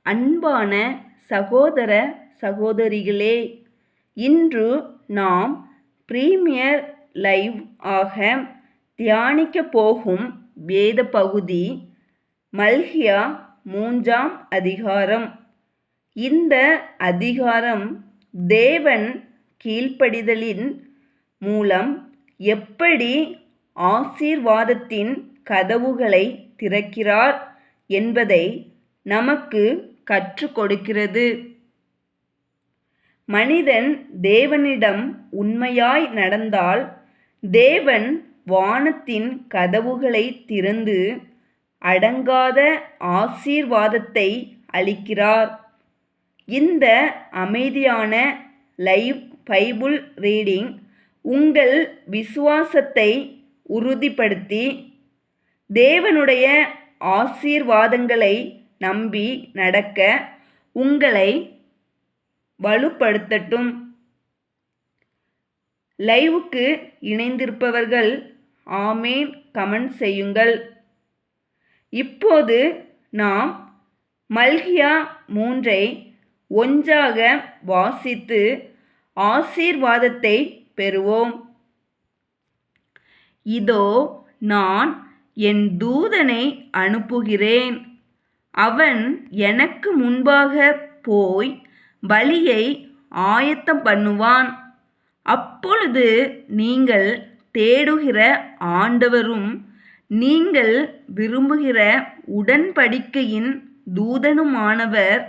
அன்பான சகோதர சகோதரிகளே, இன்று நாம் பிரீமியர் லைவ் ஆக தியானிக்கப் போகும் வேத பகுதி மல்கியா 3ஆம் அதிகாரம். இந்த அதிகாரம் தேவன் கீழ்ப்படிதலின் மூலம் எப்படி ஆசீர்வாதத்தின் கதவுகளை திறக்கிறார் என்பதை நமக்கு கற்றுக் கொடுக்கிறது. மனிதன் தேவனிடம் உண்மையாய் நடந்தால் தேவன் வானத்தின் கதவுகளை திறந்து அடங்காத ஆசீர்வாதத்தை அளிக்கிறார். இந்த அமைதியான லைவ் பைபிள் ரீடிங் உங்கள் விசுவாசத்தை உறுதிப்படுத்தி தேவனுடைய ஆசீர்வாதங்களை நம்பி நடக்க உங்களை வலுப்படுத்தட்டும். லைவுக்கு இணைந்திருப்பவர்கள் ஆமேன் கமெண்ட் செய்யுங்கள். இப்போது நாம் மல்கியா 3ஐ ஒன்றாக வாசித்து ஆசீர்வாதத்தை பெறுவோம். இதோ நான் என் தூதனை அனுப்புகிறேன். அவன் எனக்கு முன்பாக போய் வழியை ஆயத்தம் பண்ணுவான். அப்பொழுது நீங்கள் தேடுகிற ஆண்டவரும் நீங்கள் விரும்புகிற உடன்படிக்கையின் தூதனுமானவர்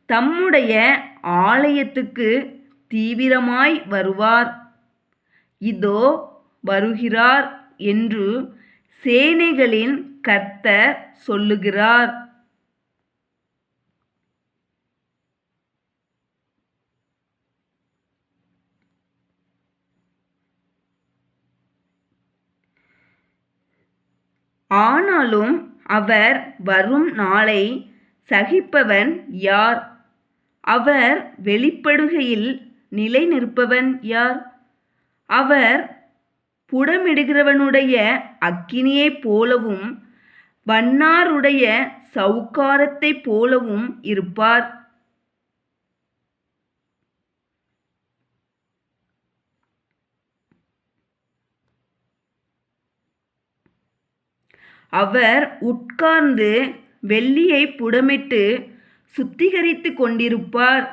தம்முடைய ஆலயத்துக்கு தீவிரமாய் வருவார். இதோ வருகிறார் என்று சேனைகளின் கர்த்தர் சொல்லுகிறார். ஆனாலும் அவர் வரும் நாளை சகிப்பவன் யார்? அவர் வெளிப்படுகையில் நிலை நிற்பவன் யார்? அவர் புடமிடுகிறவனுடைய அக்கினியைப் போலவும் வண்ணாருடைய சவுக்காரத்தைப் போலவும் இருப்பார். அவர் உட்கார்ந்து வெள்ளியை புடமிட்டு சுத்திகரித்து கொண்டிருப்பார்.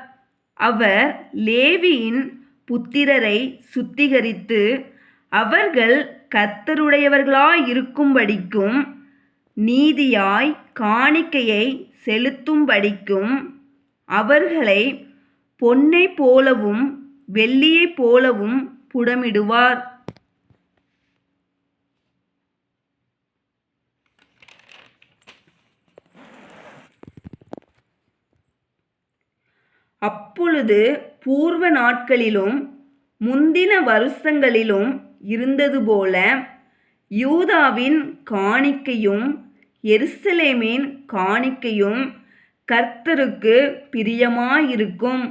அவர் லேவியின் புத்திரரை சுத்திகரித்து அவர்கள் கர்த்தருடையவர்களாயிருக்கும்படிக்கும் நீதியாய் காணிக்கையை செலுத்தும்படிக்கும் அவர்களை பொன்னைப் போலவும் வெள்ளியைப் போலவும் புடமிடுவார். அப்பொழுது பூர்வ நாட்களிலும் முந்தின வருஷங்களிலும் இருந்தது போல யூதாவின் காணிக்கையும் எருசலேமின் காணிக்கையும் கர்த்தருக்கு பிரியமாயிருக்கும்.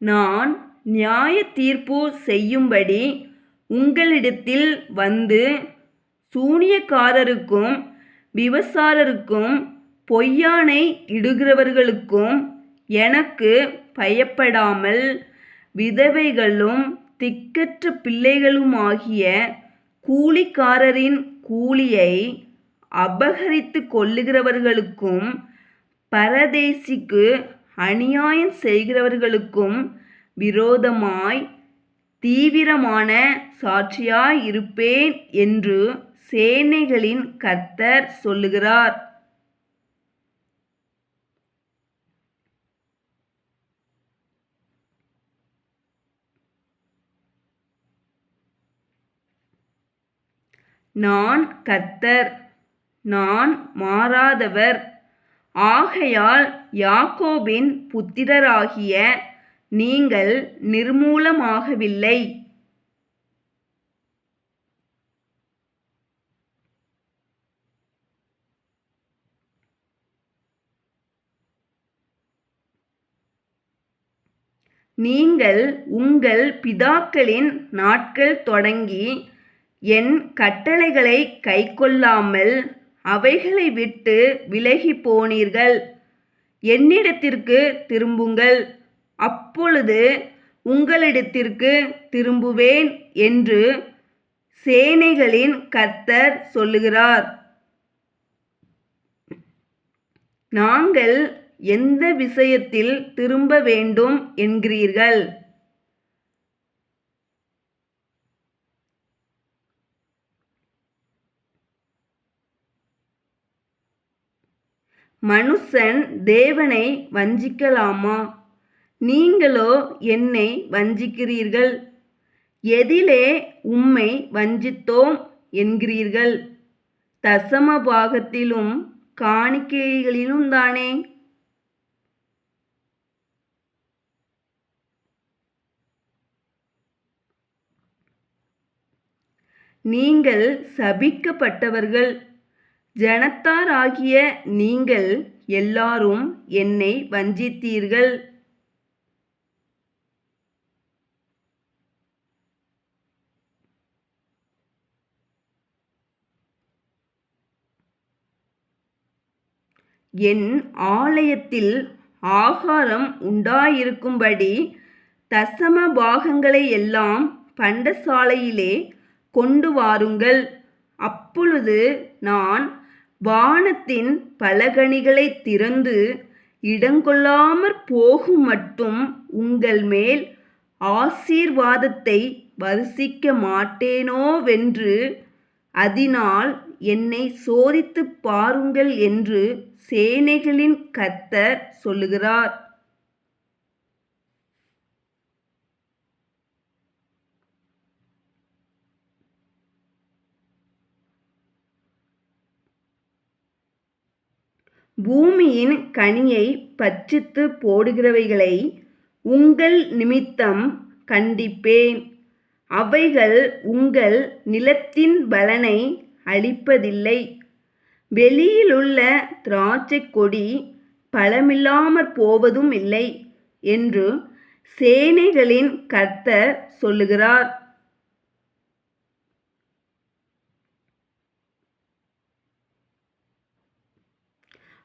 நான் நியாய தீர்ப்பு செய்யும்படி உங்களிடத்தில் வந்து சூனியக்காரருக்கும் விபசாரருக்கும் பொய்யானை இடுகிறவர்களுக்கும் எனக்கு பயப்படாமல் விதவைகளும் திக்கற்ற பிள்ளைகளுமாகிய கூலிக்காரரின் கூலியை அபகரித்து கொள்ளுகிறவர்களுக்கும் பரதேசிக்கு அநியாயம் செய்கிறவர்களுக்கும் விரோதமாய் தீவிரமான சாட்சியாயிருப்பேன் என்று சேனைகளின் கர்த்தர் சொல்லுகிறார். நான் கர்த்தர், நான் மாறாதவர். ஆகையால் யாக்கோபின் புத்திரராகிய நீங்கள் நிர்மூலமாகவில்லை. நீங்கள் உங்கள் பிதாக்களின் நாட்கள் தொடங்கி என் கட்டளைகளை கைக்கொள்ளாமல் அவைகளை விட்டு விலகி போனீர்கள். என்னிடத்திற்கு திரும்புங்கள், அப்பொழுது உங்களிடத்திற்கு திரும்புவேன் என்று சேனைகளின் கர்த்தர் சொல்லுகிறார். நாங்கள் எந்த விஷயத்தில் திரும்ப வேண்டும் என்கிறீர்கள்? மனுஷன் தேவனை வஞ்சிக்கலாமா? நீங்களோ என்னை வஞ்சிக்கிறீர்கள். எதிலே உம்மை வஞ்சித்தோம் என்கிறீர்கள்? தசம பாகத்திலும் காணிக்கைகளிலும் தானே. நீங்கள் சபிக்கப்பட்டவர்கள். ஜனத்தாராகிய நீங்கள் எல்லாரும் என்னை வஞ்சித்தீர்கள். என் ஆலயத்தில் ஆகாரம் உண்டாயிருக்கும்படி தசம பாகங்களை எல்லாம் பண்டசாலையிலே கொண்டு வாருங்கள். அப்பொழுது நான் வானத்தின் பலகணிகளை திறந்து இடங்கொள்ளாமற் போகும் மட்டும் உங்கள் மேல் ஆசீர்வாதத்தை வருஷிக்க மாட்டேனோவென்று அதனால் என்னை சோதித்துப் பாருங்கள் என்று சேனைகளின் கர்த்தர் சொல்லுகிறார். பூமியின் கனியை பட்சித்து போடுகிறவைகளை உங்கள் நிமித்தம் கண்டிப்பேன். அவைகள் உங்கள் நிலத்தின் பலனை அளிப்பதில்லை. வெளியிலுள்ள திராட்சைக் கொடி பலமில்லாமற் போவதும் இல்லை என்று சேனைகளின் கர்த்தர் சொல்லுகிறார்.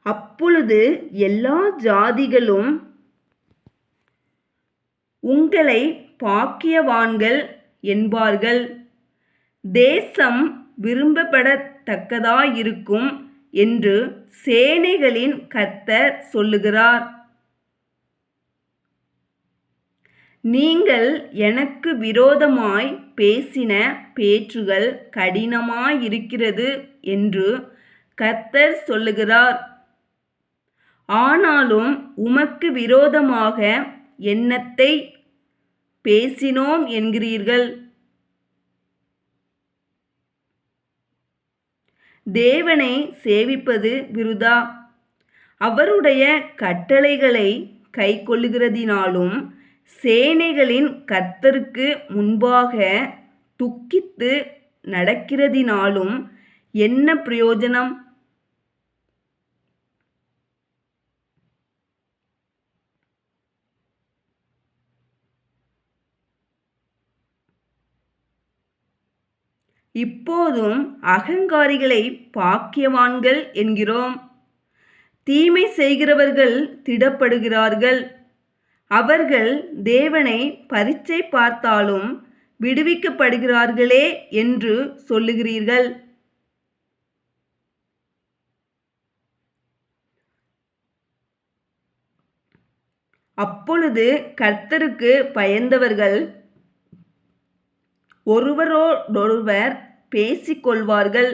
அப்பொழுது எல்லா ஜாதிகளும் உங்களை பாக்கியவான்கள் என்பார்கள். தேசம் விரும்பப்படத்தக்கதாயிருக்கும் என்று சேனைகளின் கர்த்தர் சொல்லுகிறார். நீங்கள் எனக்கு விரோதமாய் பேசின பேச்சுகள் கடினமாயிருக்கிறது என்று கர்த்தர் சொல்லுகிறார். ஆனாலும் உமக்கு விரோதமாக என்னத்தை பேசினோம் என்கிறீர்கள்? தேவனை சேவிப்பது விருதா. அவருடைய கட்டளைகளை கைக்கொள்ளுகிறதினாலும் சேனைகளின் கர்த்தருக்கு முன்பாக துக்கித்து நடக்கிறதினாலும் என்ன பிரயோஜனம்? இப்போதும் அகங்காரிகளை பாக்கியவான்கள் என்கிறோம். தீமை செய்கிறவர்கள் திடப்படுகிறார்கள். அவர்கள் தேவனை பரீட்சை பார்த்தாலும் விடுவிக்கப்படுகிறார்களே என்று சொல்லுகிறீர்கள். அப்பொழுது கர்த்தருக்கு பயந்தவர்கள் ஒருவரோடொருவர் பேசிக்கொள்வார்கள்.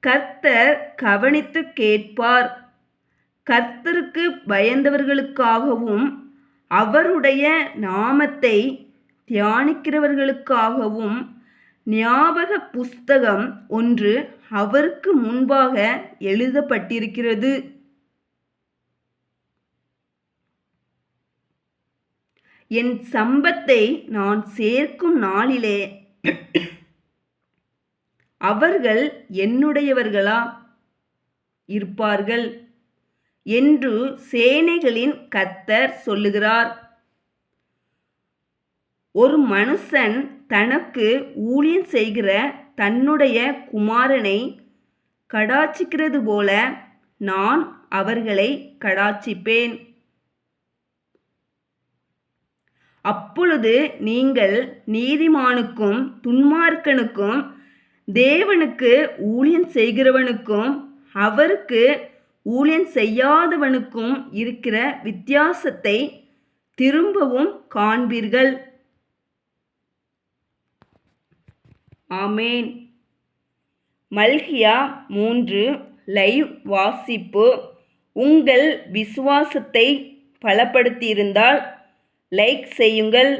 கர்த்தர் கவனித்து கேட்பார். கர்த்தருக்கு பயந்தவர்களுக்காகவும் அவருடைய நாமத்தை தியானிக்கிறவர்களுக்காகவும் ஞாபக புஸ்தகம் ஒன்று அவருக்கு முன்பாக எழுதப்பட்டிருக்கிறது. என் சம்பத்தை நான் சேர்க்கும் நாளிலே அவர்கள் என்னுடையவர்களா இருப்பார்கள் என்று சேனைகளின் கர்த்தர் சொல்லுகிறார். ஒரு மனுஷன் தனக்கு ஊழியம் செய்கிற தன்னுடைய குமாரனை கடாட்சிக்கிறது போல நான் அவர்களை கடாட்சிப்பேன். அப்பொழுது நீங்கள் நீதிமானுக்கும் துன்மார்க்கனுக்கும் தேவனுக்கு ஊழியம் செய்கிறவனுக்கும் அவருக்கு ஊழியம் செய்யாதவனுக்கும் இருக்கிற வித்தியாசத்தை திரும்பவும் காண்பீர்கள். ஆமேன். மல்கியா 3 லைவ் வாசிப்பு. உங்கள் விசுவாசத்தை பலப்படுத்தியிருந்தால் லைக் செய்யுங்கள்,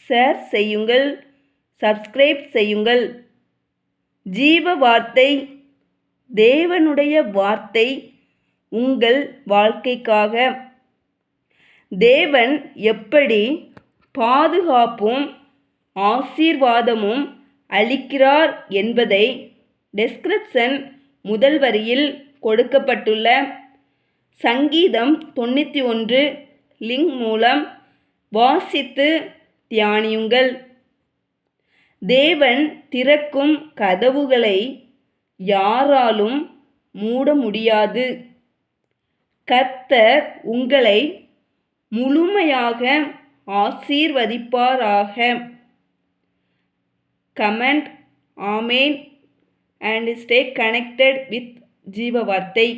ஷேர் செய்யுங்கள், சப்ஸ்கிரைப் செய்யுங்கள். ஜீவ வார்த்தை, தேவனுடைய வார்த்தை உங்கள் வாழ்க்கைக்காக. தேவன் எப்படி பாதுகாப்பும் ஆசீர்வாதமும் அளிக்கிறார் என்பதை டெஸ்கிரிப்ஷன் முதல் வரியில் கொடுக்கப்பட்டுள்ள சங்கீதம் 91 லிங்க் மூலம் வாசித்து தியானியுங்கள். தேவன் திறக்கும் கதவுகளை யாராலும் மூட முடியாது. கர்த்தர் உங்களை முழுமையாக ஆசீர்வதிப்பாராக. Comment amen and stay connected with ஜீவ வார்த்தை.